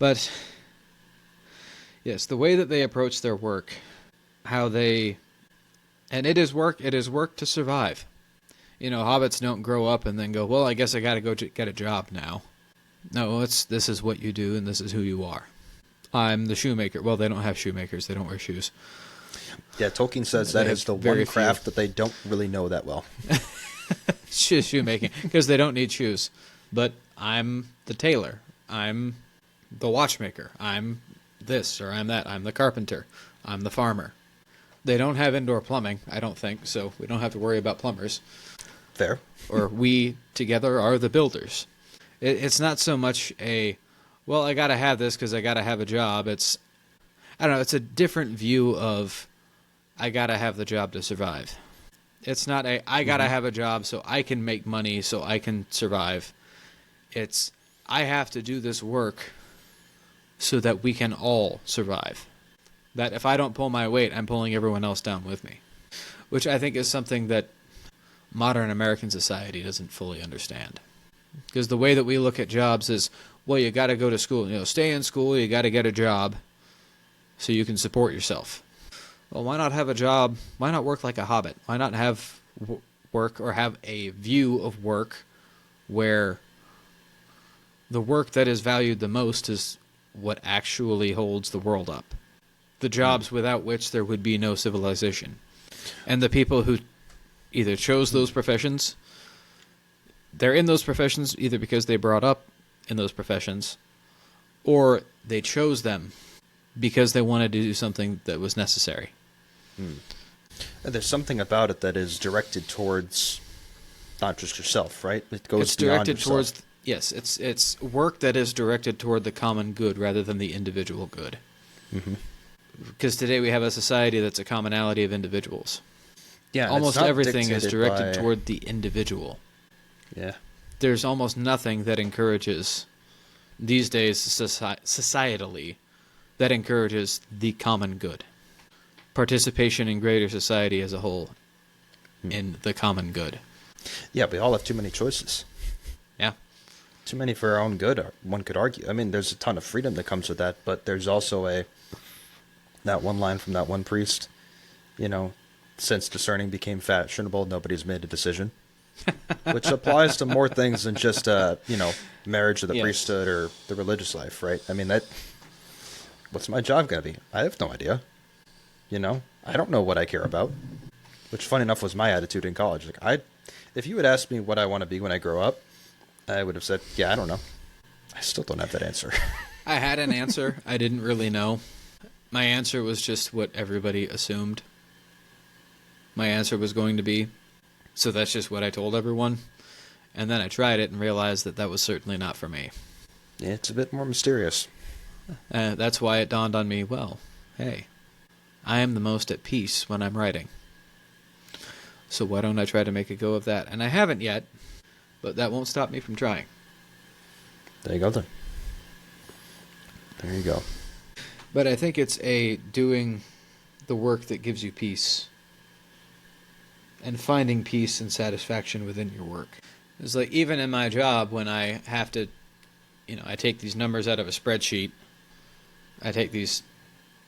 But yes, the way that they approach their work, how they, and it is work to survive. Hobbits don't grow up and then go, well, I guess I got to go get a job now. No, this is what you do and this is who you are. I'm the shoemaker. Well, they don't have shoemakers. They don't wear shoes. Yeah, Tolkien says that is the one craft that they don't really know that well. Shoemaking, because they don't need shoes. But I'm the tailor. I'm the watchmaker. I'm this or I'm that. I'm the carpenter. I'm the farmer. They don't have indoor plumbing, I don't think, so we don't have to worry about plumbers. Fair. Or we together are the builders. It's not so much well, I got to have this because I got to have a job. It's a different view of I got to have the job to survive. It's not I got to have a job so I can make money so I can survive. It's I have to do this work so that we can all survive. That if I don't pull my weight, I'm pulling everyone else down with me. Which I think is something that modern American society doesn't fully understand. Because the way that we look at jobs is, well, you got to go to school. Stay in school, you got to get a job so you can support yourself. Well, why not have a job? Why not work like a hobbit? Why not have work or have a view of work where the work that is valued the most is what actually holds the world up? The jobs without which there would be no civilization. And the people who either chose those professions, they're in those professions either because they brought up in those professions, or they chose them because they wanted to do something that was necessary. And there's something about it that is directed towards not just yourself, right? It goes beyond yourself. Yes, it's work that is directed toward the common good rather than the individual good. Mm-hmm. Because today we have a society that's a commonality of individuals. Yeah, almost everything is directed toward the individual. Yeah. There's almost nothing that encourages, these days societally, that encourages the common good. Participation in greater society as a whole in the common good. Yeah, we all have too many choices. Yeah. Too many for our own good, one could argue. I mean, there's a ton of freedom that comes with that, but there's also that one line from that one priest, since discerning became fashionable, nobody's made a decision. Which applies to more things than just, marriage or the priesthood or the religious life, right? I mean, what's my job going to be? I have no idea. I don't know what I care about. Which, funny enough, was my attitude in college. If you had asked me what I want to be when I grow up, I would have said, I don't know. I still don't have that answer. I had an answer. I didn't really know. My answer was just what everybody assumed my answer was going to be. So that's just what I told everyone. And then I tried it and realized that was certainly not for me. Yeah, it's a bit more mysterious. That's why it dawned on me, well, hey, I am the most at peace when I'm writing. So why don't I try to make a go of that? And I haven't yet, but that won't stop me from trying. There you go, then. There you go. But I think it's doing the work that gives you peace and finding peace and satisfaction within your work. It's like even in my job when I have to, I take these numbers out of a spreadsheet. I take these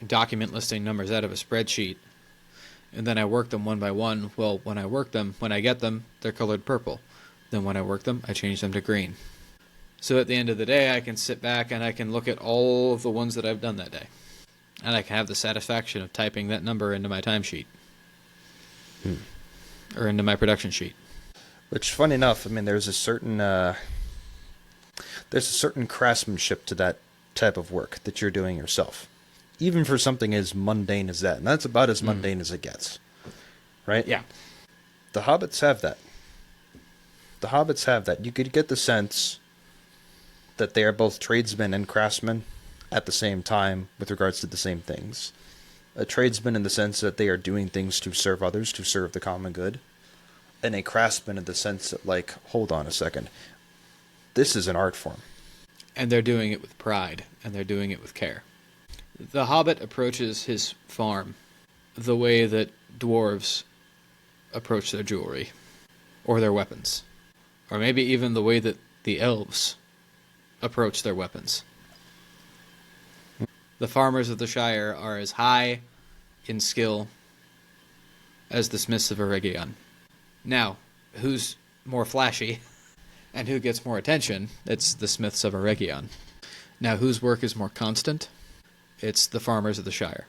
document listing numbers out of a spreadsheet and then I work them one by one. Well, when I get them, they're colored purple. Then when I work them, I change them to green. So at the end of the day, I can sit back and I can look at all of the ones that I've done that day. And I can have the satisfaction of typing that number into my timesheet. Or into my production sheet. Which, funny enough, I mean, there's a certain craftsmanship to that type of work that you're doing yourself. Even for something as mundane as that. And that's about as mundane as it gets. Right? Yeah. The Hobbits have that. You could get the sense that they are both tradesmen and craftsmen at the same time with regards to the same things. A tradesman in the sense that they are doing things to serve others, to serve the common good. And a craftsman in the sense that, hold on a second. This is an art form. And they're doing it with pride, and they're doing it with care. The Hobbit approaches his farm the way that dwarves approach their jewelry, or their weapons. Or maybe even the way that the elves approach their weapons. The farmers of the Shire are as high in skill as the smiths of Eregion. Now, who's more flashy and who gets more attention? It's the smiths of Eregion. Now, whose work is more constant? It's the farmers of the Shire.